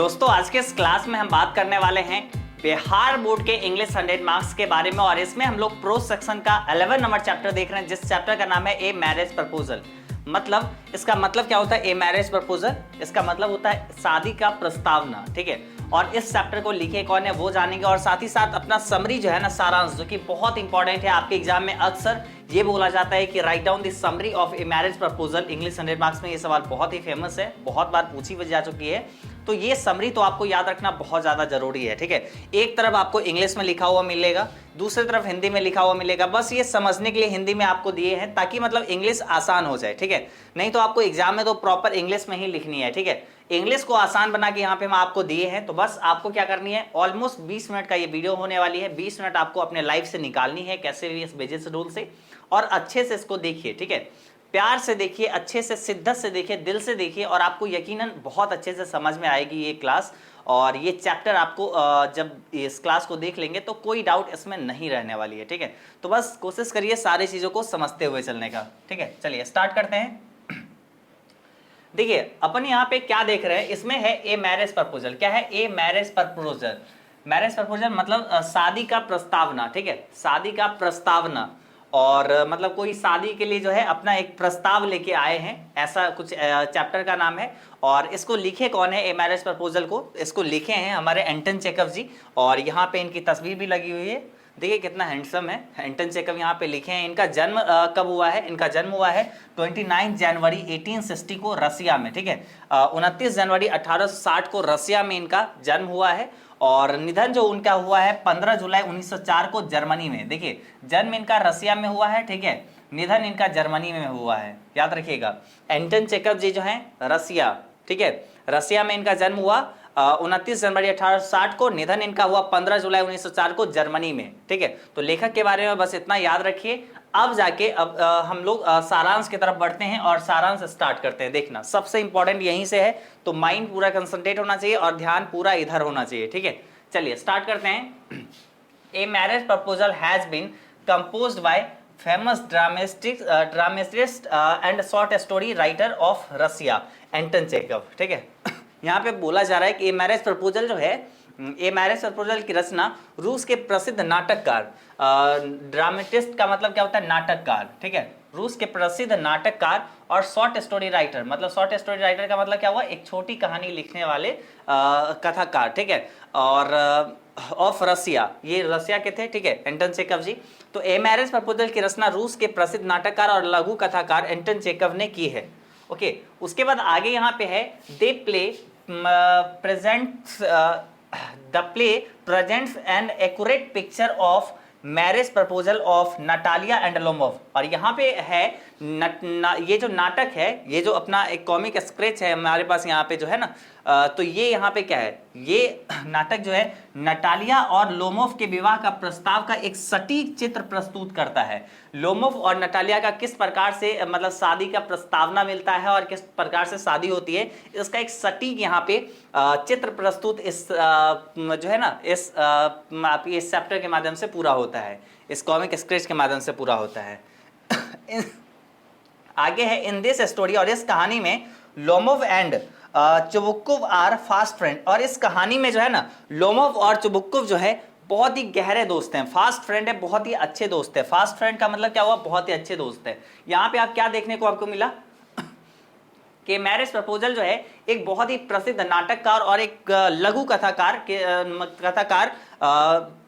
दोस्तों आज के इस क्लास में हम बात करने वाले हैं बिहार बोर्ड के इंग्लिश 100 मार्क्स के बारे में और इसमें हम लोग प्रोज सेक्शन का 11 नंबर चैप्टर देख रहे हैं जिस चैप्टर का नाम है ए मैरिज प्रपोजल। मतलब इसका मतलब क्या होता है ए मैरिज प्रपोजल? इसका मतलब होता है शादी का प्रस्तावना, ठीक है। और इस चैप्टर को लिखे कौन है वो जानेंगे और साथ ही साथ अपना समरी जो है ना, सारांश, जो कि बहुत इंपॉर्टेंट है आपके एग्जाम में अक्सर ये बोला जाता है कि write down the summary of A marriage proposal. English 100 marks में ये सवाल बहुत ही फेमस है, बहुत बार पूछी भी जा चुकी है। तो ये समरी तो आपको याद रखना बहुत ज्यादा जरूरी है, ठीक है। एक तरफ आपको इंग्लिश में लिखा हुआ मिलेगा, दूसरी तरफ हिंदी में लिखा हुआ मिलेगा। बस ये समझने के लिए हिंदी में आपको दिए हैं ताकि मतलब इंग्लिश आसान हो जाए, ठीक है। नहीं तो आपको एग्जाम में तो प्रॉपर इंग्लिश में ही लिखनी है, ठीक है। इंग्लिश को आसान बना के यहाँ पे हम आपको दिए हैं। तो बस आपको क्या करनी है, ऑलमोस्ट 20 मिनट का ये वीडियो होने वाली है। 20 मिनट आपको अपने लाइफ से निकालनी है, कैसे भी इस बिजी शेड्यूल से, और अच्छे से इसको देखिए, ठीक है। प्यार से देखिए, अच्छे से, शिद्दत से देखिए, दिल से देखिए और आपको यकीनन बहुत अच्छे से समझ में आएगी ये क्लास। और ये चैप्टर आपको जब इस क्लास को देख लेंगे तो कोई डाउट इसमें नहीं रहने वाली है, ठीक है। तो बस कोशिश करिए सारी चीज़ों को समझते हुए चलने का, ठीक है। चलिए स्टार्ट करते हैं। देखिए अपन यहाँ पे क्या देख रहे हैं, इसमें है ए मैरिज प्रपोजल। क्या है? ए मैरिज प्रपोजल। मैरिज प्रपोजल मतलब शादी का प्रस्तावना, ठीक है, शादी का प्रस्तावना। और मतलब कोई शादी के लिए जो है अपना एक प्रस्ताव लेके आए हैं, ऐसा कुछ चैप्टर का नाम है। और इसको लिखे कौन है, ए मैरिज प्रपोजल को इसको लिखे हैं हमारे एंटन चेकव जी। और यहाँ पे इनकी तस्वीर भी लगी हुई है, देखिए कितना हैंडसम है। एंटन चेकव यहाँ पे लिखे हैं। इनका जन्म कब हुआ है? इनका जन्म हुआ है 29 जनवरी 1860 को रसिया में, ठीक है। 29 जनवरी 1860 को रसिया में इनका जन्म हुआ है। और निधन जो उनका हुआ है 15 जुलाई 1904 को जर्मनी में। देखिए जन्म इनका रसिया में हुआ है, ठीक है, निधन इनका जर्मनी में हुआ है, याद रखिएगा। एंटन चेकव जी जो है रसिया, ठीक है, रसिया में इनका जन्म हुआ 29 जनवरी 1860 को, निधन इनका हुआ 15 जुलाई 1904 को जर्मनी में, ठीक है। तो लेखक के बारे में बस इतना याद रखिए। अब जाके अब हम लोग सारांश की तरफ बढ़ते हैं और सारांश स्टार्ट करते हैं। देखना सबसे इंपॉर्टेंट यहीं से है, तो माइंड पूरा कंसंट्रेट होना चाहिए और ध्यान पूरा इधर होना चाहिए, ठीक है। चलिए स्टार्ट करते हैं। A marriage proposal has been composed by famous dramatist and short story writer of Russia Anton Chekhov, ठीक है। यहाँ पे बोला जा रहा है कि ए मैरिज प्रपोजल जो है, ए मैरिज प्रपोजल की रचना रूस के प्रसिद्ध नाटककार, ड्रामेटिस्ट का मतलब क्या होता है? नाटककार, ठीक है। रूस के प्रसिद्ध नाटककार और शॉर्ट स्टोरी राइटर, मतलब शॉर्ट स्टोरी राइटर का मतलब क्या हुआ? एक छोटी कहानी लिखने वाले कथाकार, ठीक है। और ऑफ रसिया, ये रसिया के थे, ठीक है, एंटन चेकव जी। तो ए मैरिज प्रपोजल की रचना रूस के प्रसिद्ध नाटककार और लघु कथाकार एंटन चेकव ने की है, ओके। उसके बाद आगे यहाँ पे है they play presents an accurate picture of marriage proposal of Natalia and Lomov. और यहाँ पे है ये जो नाटक है, ये जो अपना एक कॉमिक स्केच है हमारे पास यहाँ पे जो है ना, तो ये यहाँ पे क्या है, ये नाटक जो है नटालिया और लोमोव के विवाह का प्रस्ताव का एक सटीक चित्र प्रस्तुत करता है। लोमोव और नटालिया का किस प्रकार से मतलब शादी का प्रस्तावना मिलता है और किस प्रकार से शादी होती है, इसका एक सटीक यहाँ पे चित्र प्रस्तुत इस जो है ना, इस चैप्टर के माध्यम से पूरा होता है, इस कॉमिक स्केच के माध्यम से पूरा होता है। आगे है इन दिस स्टोरी, और इस कहानी में Lomov and Chubukov are fast friend. और इस कहानी में जो है ना, लोमोव और चुबुक्कुव जो है बहुत ही गहरे दोस्त हैं। फास्ट फ्रेंड है, बहुत ही अच्छे दोस्त है। फास्ट फ्रेंड का मतलब क्या हुआ? बहुत ही अच्छे दोस्त है। यहाँ पे आप क्या देखने को आपको मिला कि मैरिज प्रपोजल जो है एक बहुत ही प्रसिद्ध नाटककार और एक लघु कथाकार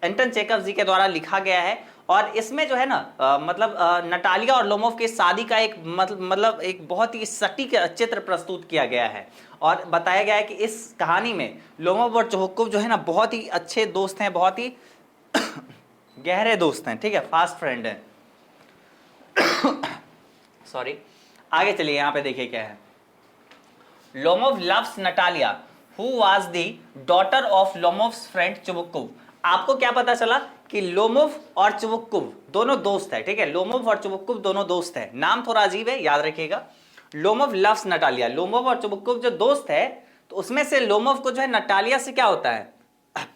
एंटन चेकव जी के द्वारा लिखा गया है। और इसमें जो है ना मतलब नटालिया और लोमोव के शादी का एक मतलब एक बहुत ही सटीक चित्र प्रस्तुत किया गया है। और बताया गया है कि इस कहानी में लोमोव और चुबुक्कुव जो है ना बहुत ही अच्छे दोस्त हैं, बहुत ही गहरे दोस्त हैं, ठीक है, फास्ट फ्रेंड है। सॉरी, आगे चलिए, यहाँ पे देखिए क्या है। Lomov loves Natalia who was the daughter of Lomov's friend Chubukov. आपको क्या पता चला कि लोमोव और चुबुक्कुव दोनों दोस्त है, ठीक है। लोमोव और चुबुक्कुव दोनों दोस्त है। नाम थोड़ा अजीब है, याद रखिएगा। लोमोव लव्स नटालिया, लोमोव और चुबुक्कुव जो दोस्त है, तो उसमें से लोमोव को जो है नटालिया से क्या होता है?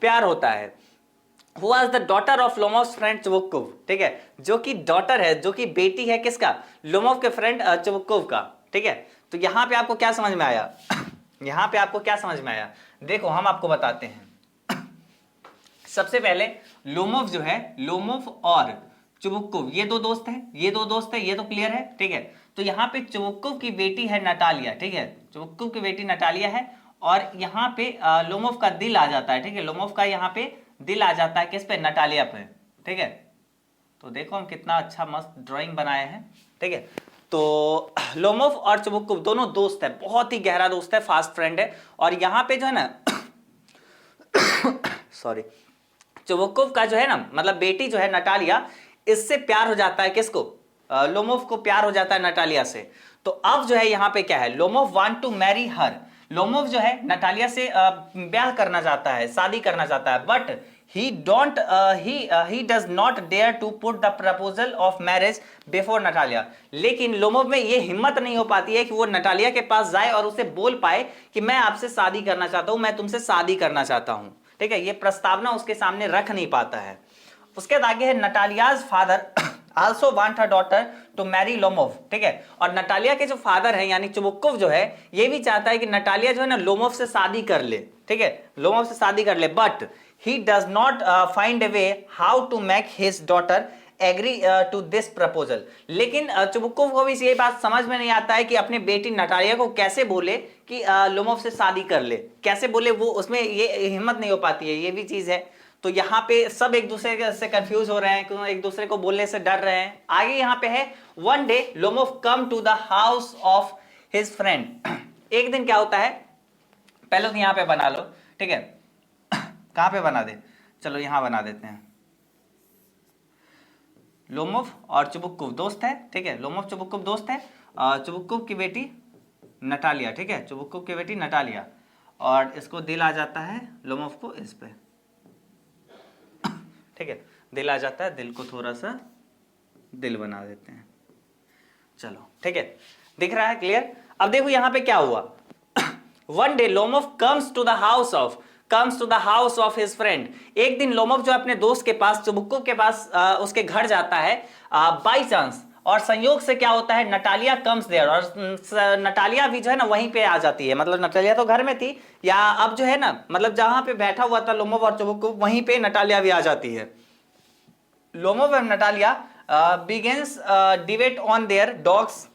प्यार होता है। Who was the daughter of Lomov's friend Chubukov, ठीक है, जो कि डॉटर है, जो कि बेटी है किसका? लोमोव के फ्रेंड चुबुक्कुव का, ठीक है। तो यहां पे आपको क्या समझ में आया? यहां पे आपको क्या समझ में आया? देखो हम आपको बताते हैं। सबसे पहले लोमोव जो है, लोमोव और चुबुक्कुव ये दो दोस्त हैं, ये दो दोस्त हैं, ये तो क्लियर है, ठीक है। तो यहाँ पे चुबुक्कुव की बेटी है नटालिया, ठीक है, चुबुक्कुव की बेटी नटालिया है, और यहाँ पे लोमोव का दिल आ जाता है, ठीक है, लोमोव का यहाँ पे दिल आ जाता है किस पे? नटालिया पे, ठीक है। तो देखो हम कितना अच्छा मस्त ड्राइंग बनाए हैं, ठीक है। तो लोमोव और चुबुक्कुव दोनों दोस्त है, बहुत ही गहरा दोस्त है, फास्ट फ्रेंड है। और यहाँ पे जो है ना सॉरी, चुबुक्कुव का जो है ना मतलब बेटी जो है नटालिया, इससे प्यार हो जाता है, किसको? लोमोव को प्यार हो जाता है नटालिया से। तो अब जो है यहाँ पे क्या है, Lomov want to marry her, Lomov जो है नटालिया से ब्याह करना चाहता है, शादी करना चाहता है, but he does not dare to put the proposal of marriage before Natalia. लेकिन लोमोव में ये हिम्मत नहीं हो पाती है कि वो नटालिया के पास जाए और उसे बोल पाए कि मैं आपसे शादी करना चाहता हूं, मैं तुमसे शादी करना चाहता हूं, ठीक है। ये प्रस्तावना उसके सामने रख नहीं पाता है। उसके आगे है Natalia's father also want her daughter to marry Lomov, ठीक है। और नटालिया के जो फादर है यानी चुबुक्कुव जो है, ये भी चाहता है कि नटालिया जो है ना लोमोव से शादी कर ले, ठीक है, लोमोव से शादी कर ले, but he does not find a way how to make his daughter agree to this proposal। लेकिन चुबुक्कुव को भी ये बात समझ में नहीं आता है कि अपनी बेटी नटालिया को कैसे बोले कि लोमोव से शादी कर ले, कैसे बोले, वो उसमें ये हिम्मत नहीं हो पाती है, ये भी चीज है। तो यहाँ पे सब एक दूसरे से कंफ्यूज हो रहे हैं, एक दूसरे को बोलने से डर रहे हैं। आगे यहाँ पे है one day Lomov come to the house of his friend. एक दिन क्या होता है, पहले तो यहाँ पे बना लो, ठीक है, कहां पे बना दे, चलो यहां बना देते हैं। लोमोव और चुबुक्कुव दोस्त है, ठीक है, लोमोव चुबुक्कुव दोस्त है, चुबुक्कुव की बेटी नटालिया, ठीक है, चुबुक्कुव की बेटी नटालिया, और इसको दिल आ जाता है लोमोव को इस पे, ठीक है, दिल आ जाता है, दिल को थोड़ा सा दिल बना देते हैं, चलो ठीक है, दिख रहा है क्लियर। अब देखो यहां पे क्या हुआ, one day Lomov comes to the house of his friend. एक दिन लोमोव जो अपने दोस्त के पास, चुबुक्कुव के पास उसके घर जाता है बाई चांस, और संयोग से क्या होता है, नटालिया कम्स देयर, और नटालिया भी जो है ना वहीं पे आ जाती है। मतलब नटालिया तो घर में थी, या अब जो है ना मतलब जहां पे बैठा हुआ था लोमोव और चुबुक्कुव, वहीं पे नटालिया भी आ जाती है। Lomov and Natalia begins debate on their dogs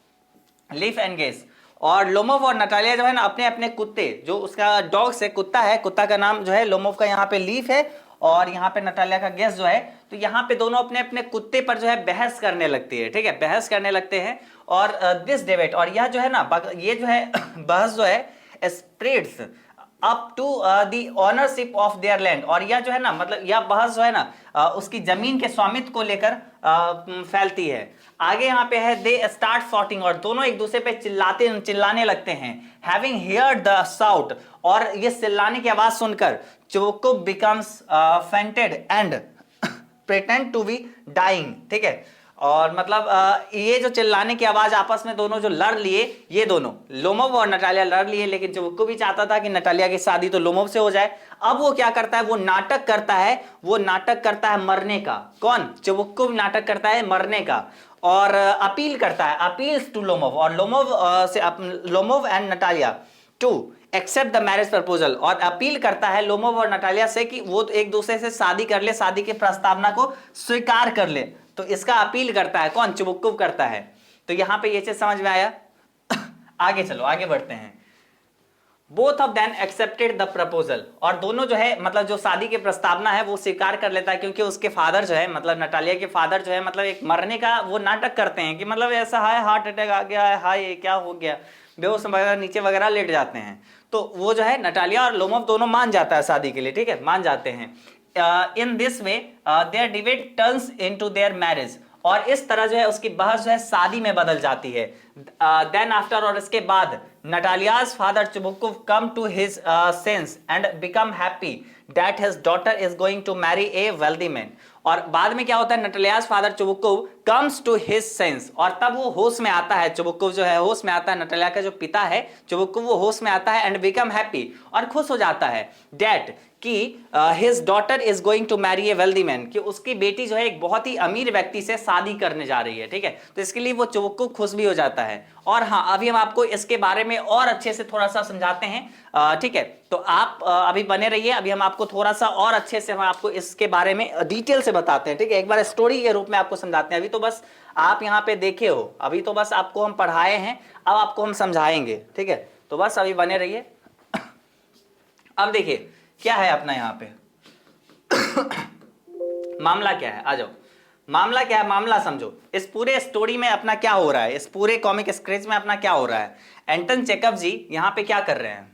leaf and guess. और लोमोव और नटालिया जो है ना अपने अपने कुत्ते, जो उसका डॉग से कुत्ता है, कुत्ता का नाम जो है लोमोव का यहाँ पे लीफ है, और यहाँ पे नटालिया का गेस जो है, तो यहाँ पे दोनों अपने अपने कुत्ते पर जो है बहस करने लगती है, ठीक है, बहस करने लगते हैं। और दिस डिबेट, और यह जो है ना ये जो है बहस जो है spreads up to the ownership of their land. और यह जो है ना मतलब यह बहस जो है ना उसकी जमीन के स्वामित्व को लेकर फैलती है। आगे यहाँ पे है दे स्टार्ट फाइटिंग, और दोनों एक दूसरे पे चिल्लाने लगते हैं। हैविंग हियर्ड द साउट, और ये चिल्लाने की आवाज सुनकर Chubukov becomes fainted and pretend to be dying, ठीक है। और मतलब ये जो चिल्लाने की आवाज आपस में दोनों जो लड़ लिए, ये दोनों लोमोव और नटालिया लड़ लिए, लेकिन चुबुक्कुव भी चाहता था कि नटालिया की शादी तो लोमोव से हो जाए। अब वो क्या करता है, वो नाटक करता है मरने का। कौन? चुबुक्कुव नाटक करता है मरने का, और अपील करता है, अपील्स टू लोमोव, और Lomov and Natalia to accept the marriage proposal, और अपील करता है लोमोव और नटालिया से कि वो एक दूसरे से शादी कर ले, शादी की प्रस्तावना को स्वीकार कर ले। तो इसका अपील करता है कौन? चुबुक्कुव करता है। तो यहां पे ये चीज समझ में आया। आगे चलो, आगे बढ़ते हैं। Both of them accepted the proposal, और दोनों जो है मतलब जो शादी की प्रस्तावना है वो स्वीकार कर लेता है, क्योंकि उसके फादर जो है मतलब नटालिया के फादर जो है मतलब एक मरने का वो नाटक करते हैं कि मतलब ऐसा है, हार्ट अटैक आ गया है, हाय क्या हो गया, बेहोश वगैरह नीचे वगैरह लेट जाते हैं। तो वो जो है नटालिया और लोमोव दोनों मान जाता है शादी के लिए, ठीक है, मान जाते हैं। In this way their debate turns into their marriage, और इस तरह जो है उसकी बहस जो है शादी में बदल जाती है। देन आफ्टर, और इसके बाद Natalia's father Chubukov come to his sense and become happy that his daughter is going to marry a wealthy man. और बाद में क्या होता है, Natalia's father Chubukov comes to his sense, और तब वो होश में आता है, चुबुक्कुव जो है होश में आता है, नटालिया का जो पिता है चुबुक्कुव वो होश में आता है, एंड बिकम हैप्पी, और खुश हो जाता है दैट कि his daughter is going to marry a wealthy man, कि उसकी बेटी जो है एक बहुत ही अमीर व्यक्ति से शादी करने जा रही है, ठीक है। तो इसके लिए वो चुबुक्कुव खुश भी हो जाता है। और हाँ, अभी हम आपको इसके बारे में और अच्छे से थोड़ा सा समझाते हैं, ठीक है। तो आप अभी बने रहिए, अभी हम आपको थोड़ा सा और अच्छे से हम आपको इसके बारे में डिटेल से बताते हैं, ठीक है। एक बार स्टोरी के रूप में आपको समझाते हैं। अभी तो बस आप यहाँ पे देखे हो, अभी तो बस आपको हम पढ़ाए हैं, अब आपको हम समझाएंगे, ठीक है। तो बस अभी बने रहिए। अब देखिए क्या है अपना यहाँ पे मामला क्या है, आ जाओ। मामला क्या है, मामला समझो। इस पूरे स्टोरी में अपना क्या हो रहा है, इस पूरे कॉमिक स्केच में अपना क्या हो रहा है। एंटन चेकव जी यहाँ पे क्या कर रहे हैं,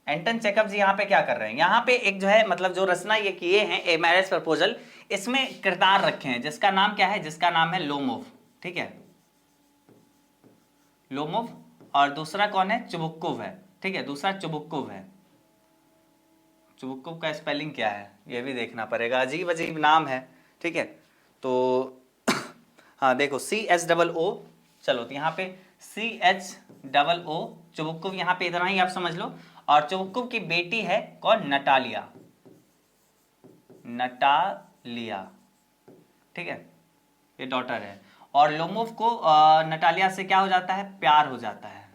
एंटन चेकव जी यहाँ पे क्या कर रहे हैं, यहाँ पे एक जो है मतलब जो रचना ये किए हैं ए मैरिज प्रपोजल, इसमें किरदार रखे हैं जिसका नाम क्या है, जिसका नाम है लोमोव, ठीक है, लोमोव। और दूसरा कौन है, चुबुक्कुव है, ठीक है, दूसरा चुबुक्कुव है। चुबुक्कुव का स्पेलिंग क्या है ये भी देखना पड़ेगा, अजीब अजीब नाम है, ठीक है। तो हाँ देखो CHOO, चलो तो यहाँ पे CHOO, चुबुक्कुव यहाँ पे इतना ही आप समझ लो। और चुबुक्कुव की बेटी है कौन, नटालिया, नटालिया, ठीक है, ये डॉटर है। और लोमोव को नटालिया से क्या हो जाता है, प्यार हो जाता है,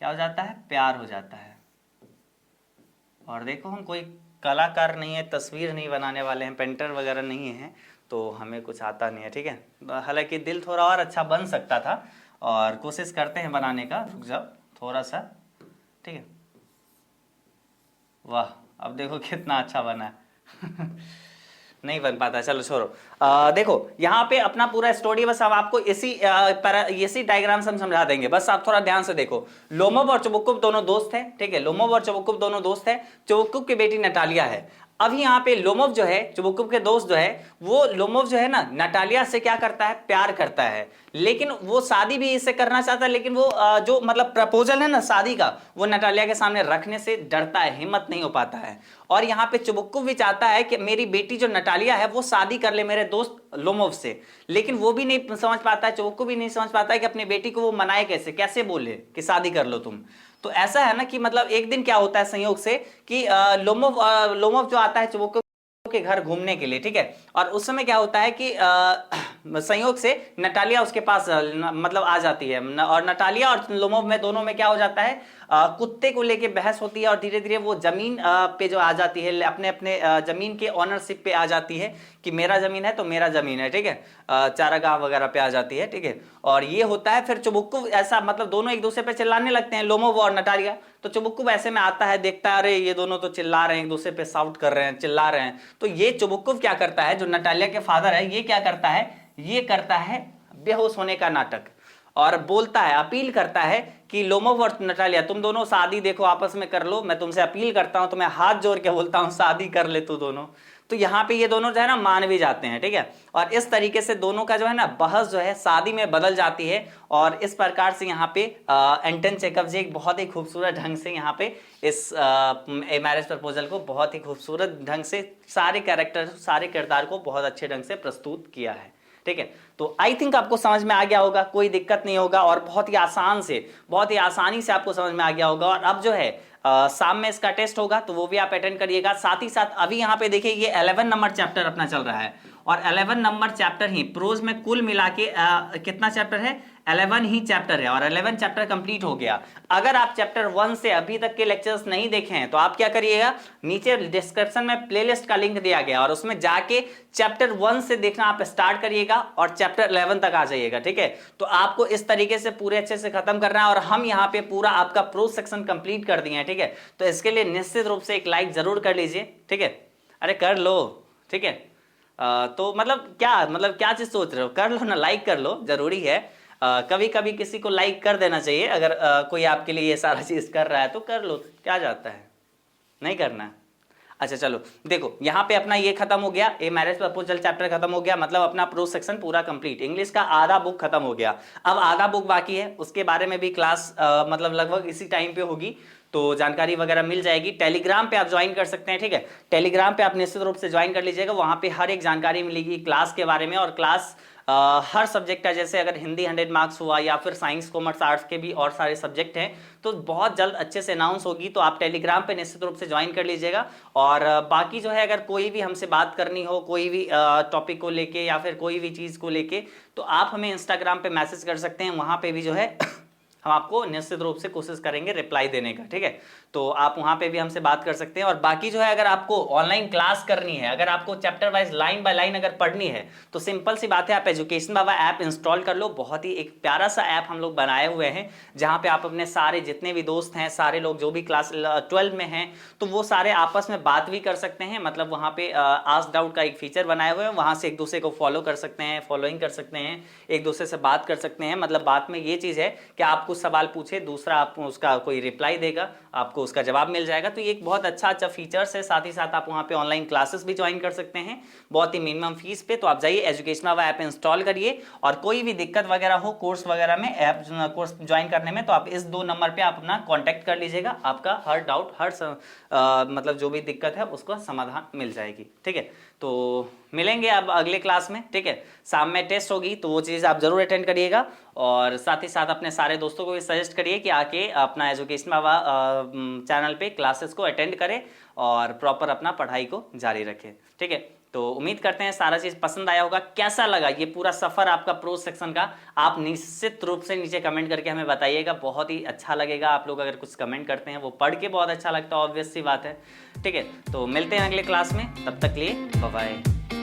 क्या हो जाता है, प्यार हो जाता है। और देखो हम कोई कलाकार नहीं है, तस्वीर नहीं बनाने वाले हैं, पेंटर वगैरह नहीं है, तो हमें कुछ आता नहीं है, ठीक है। हालांकि दिल थोड़ा और अच्छा बन सकता था और कोशिश करते हैं बनाने का, रुक जाओ थोड़ा सा, ठीक है। वाह, अब देखो कितना अच्छा बना है नहीं बन पाता, चलो छोड़ो। देखो यहाँ पे अपना पूरा स्टोरी बस अब आपको इसी डायग्राम से हम समझा देंगे, बस आप थोड़ा ध्यान से देखो। लोमोव और चुबुक्कुव दोनों दोस्त हैं, ठीक है, लोमोव और चुबुक्कुव दोनों दोस्त हैं। चुबुक्कुव की बेटी नटालिया है। अभी यहाँ पे लोमोव जो है, चुबुक्कुव के दोस्त जो है, वो लोमोव जो है ना नटालिया से क्या करता है, प्यार करता है, लेकिन वो शादी भी इससे करना चाहता है, लेकिन वो जो मतलब प्रपोजल है ना शादी का, वो नटालिया के सामने रखने से डरता है, हिम्मत नहीं हो पाता है। और यहाँ पे चुबुक्कुव भी चाहता है कि मेरी बेटी जो नटालिया है वो शादी कर ले मेरे दोस्त लोमोव से, लेकिन वो भी नहीं समझ पाता है, चुबुक्कुव भी नहीं समझ पाता है कि अपनी बेटी को वो मनाए कैसे, कैसे बोले कि शादी कर लो तुम। तो ऐसा है ना कि मतलब एक दिन क्या होता है संयोग से कि लोमोव जो आता है चुबुक्कुव के घर घूमने के लिए, ठीक है। और उस समय क्या होता है कि संयोग से नटालिया उसके पास मतलब आ जाती है, और नटालिया और लोमोव में दोनों में क्या हो जाता है, कुत्ते को लेके बहस होती है। और धीरे धीरे वो जमीन पे जो आ जाती है, अपने अपने जमीन के ऑनरशिप पे आ जाती है कि मेरा जमीन है तो मेरा जमीन है, ठीक है, चारागाह वगैरह पे आ जाती है, ठीक है। और ये होता है फिर चुबुक्कुव ऐसा मतलब दोनों एक दूसरे पे चिल्लाने लगते हैं, लोमोव और नटालिया। तो चुबुक्कुव ऐसे में आता है, देखता है अरे ये दोनों तो चिल्ला रहे हैं, एक दूसरे पे साउट कर रहे हैं, चिल्ला रहे हैं। तो ये चुबुक्कुव क्या करता है, जो नटालिया के फादर है, ये क्या करता है, ये करता है बेहोश होने का नाटक, और बोलता है, अपील करता है कि लोमोव और नटालिया तुम दोनों शादी देखो आपस में कर लो, मैं तुमसे अपील करता हूं, तुम्हें हाथ जोड़ के बोलता हूं शादी कर ले तू दोनों। तो यहाँ पे ये दोनों जो है ना मान भी जाते हैं, ठीक है। और इस तरीके से दोनों का जो है ना बहस जो है शादी में बदल जाती है। और इस प्रकार से यहाँ पे एंटन चेकव जी एक बहुत ही खूबसूरत ढंग से यहाँ पे इस ए मैरिज प्रपोजल को बहुत ही खूबसूरत ढंग से सारे कैरेक्टर, सारे किरदार को बहुत अच्छे ढंग से प्रस्तुत किया है, ठीक है। तो आई थिंक आपको समझ में आ गया होगा, कोई दिक्कत नहीं होगा, और बहुत ही आसान से, बहुत ही आसानी से आपको समझ में आ गया होगा। और अब जो है शाम में इसका टेस्ट होगा तो वो भी आप अटेंड करिएगा। साथ ही साथ अभी यहाँ पे देखिए ये 11 नंबर चैप्टर अपना चल रहा है, और 11 नंबर चैप्टर ही प्रोज में कुल मिला के कितना चैप्टर है, 11 ही चैप्टर है, और 11 चैप्टर कंप्लीट हो गया। अगर आप चैप्टर 1 से अभी तक के लेक्चर्स नहीं देखे हैं तो आप क्या करिएगा, नीचे डिस्क्रिप्शन में प्लेलिस्ट का लिंक दिया गया, और उसमें जाके चैप्टर 1 से देखना आप स्टार्ट करिएगा और चैप्टर 11 तक आ जाइएगा, ठीक है। तो आपको इस तरीके से पूरे अच्छे से खत्म करना है, और हम यहाँ पे पूरा आपका प्रोज सेक्शन कंप्लीट कर दिए हैं, ठीक है। तो इसके लिए निश्चित रूप से एक लाइक जरूर कर लीजिए, ठीक है, अरे कर लो, ठीक है। तो मतलब क्या चीज सोच रहे हो, कर लो ना, लाइक कर लो, जरूरी है। कभी कभी किसी को लाइक कर देना चाहिए, अगर कोई आपके लिए ये सारा चीज कर रहा है तो कर लो, क्या जाता है, नहीं करना है। अच्छा चलो देखो यहाँ पे अपना ये खत्म हो गया, ए मैरिज प्रपोजल चैप्टर खत्म हो गया, मतलब अपना प्रोज सेक्शन पूरा कंप्लीट, इंग्लिश का आधा बुक खत्म हो गया। अब आधा बुक बाकी है, उसके बारे में भी क्लास मतलब लगभग इसी टाइम पे होगी, तो जानकारी वगैरह मिल जाएगी। टेलीग्राम पे आप ज्वाइन कर सकते हैं, ठीक है, टेलीग्राम पे आप निश्चित रूप से ज्वाइन कर लीजिएगा, वहां पे हर एक जानकारी मिलेगी क्लास के बारे में, और क्लास हर सब्जेक्ट का, जैसे अगर हिंदी 100 मार्क्स हुआ या फिर साइंस कॉमर्स आर्ट्स के भी और सारे सब्जेक्ट हैं, तो बहुत जल्द अच्छे से अनाउंस होगी। तो आप टेलीग्राम पे निश्चित रूप से ज्वाइन कर लीजिएगा। और बाकी जो है, अगर कोई भी हमसे बात करनी हो कोई भी टॉपिक को लेके या फिर कोई भी चीज़ को लेके, तो आप हमें इंस्टाग्राम पे मैसेज कर सकते हैं। वहाँ पे भी जो है हम आपको निश्चित रूप से कोशिश करेंगे रिप्लाई देने का, ठीक है। तो आप वहाँ पे भी हमसे बात कर सकते हैं। और बाकी जो है, अगर आपको ऑनलाइन क्लास करनी है, अगर आपको chapter wise line by line अगर पढ़नी है, तो सिंपल सी बात है, आप एजुकेशन बाबा ऐप इंस्टॉल कर लो। बहुत ही एक प्यारा सा ऐप हम लोग बनाए हुए हैं, जहाँ पे आप अपने सारे जितने भी दोस्त हैं, सारे लोग जो भी क्लास 12 में हैं, तो वो सारे आपस में बात भी कर सकते हैं। मतलब वहाँ पे आस्क डाउट का एक फीचर बनाए हुए हैं, वहाँ से एक दूसरे को फॉलो कर सकते हैं, फॉलोइंग कर सकते हैं, एक दूसरे से बात कर सकते हैं। मतलब बात में ये चीज़ है कि आप कुछ सवाल पूछे, दूसरा आपको उसका कोई रिप्लाई देगा, आपको उसका जवाब मिल जाएगा। तो ये एक बहुत अच्छा फीचर्स है। साथ ही साथ आप वहाँ पे ऑनलाइन क्लासेस भी ज्वाइन कर सकते हैं, बहुत ही मिनिमम फीस पे। तो आप जाइए एजुकेशन बाबा ऐप इंस्टॉल करिए, और कोई भी दिक्कत वगैरह हो कोर्स वगैरह में, ऐप कोर्स ज्वाइन करने में, तो आप इस 2 नंबर पे आप अपना कॉन्टैक्ट कर लीजिएगा। आपका हर डाउट, हर मतलब जो भी दिक्कत है उसका समाधान मिल जाएगी, ठीक है। तो मिलेंगे अब अगले क्लास में, ठीक है। शाम में टेस्ट होगी, तो वो चीज़ आप जरूर अटेंड करिएगा। और साथ ही साथ अपने सारे दोस्तों को भी सजेस्ट करिए कि आके अपना एजुकेशन बाबा चैनल पे क्लासेस को अटेंड करें और प्रॉपर अपना पढ़ाई को जारी रखें, ठीक है। तो उम्मीद करते हैं सारा चीज़ पसंद आया होगा। कैसा लगा ये पूरा सफ़र आपका प्रोज सेक्शन का, आप निश्चित रूप से नीचे कमेंट करके हमें बताइएगा। बहुत ही अच्छा लगेगा आप लोग अगर कुछ कमेंट करते हैं, वो पढ़ के बहुत अच्छा लगता है, ऑब्वियस सी बात है, ठीक है। तो मिलते हैं अगले क्लास में, तब तक लिए बाय बाय।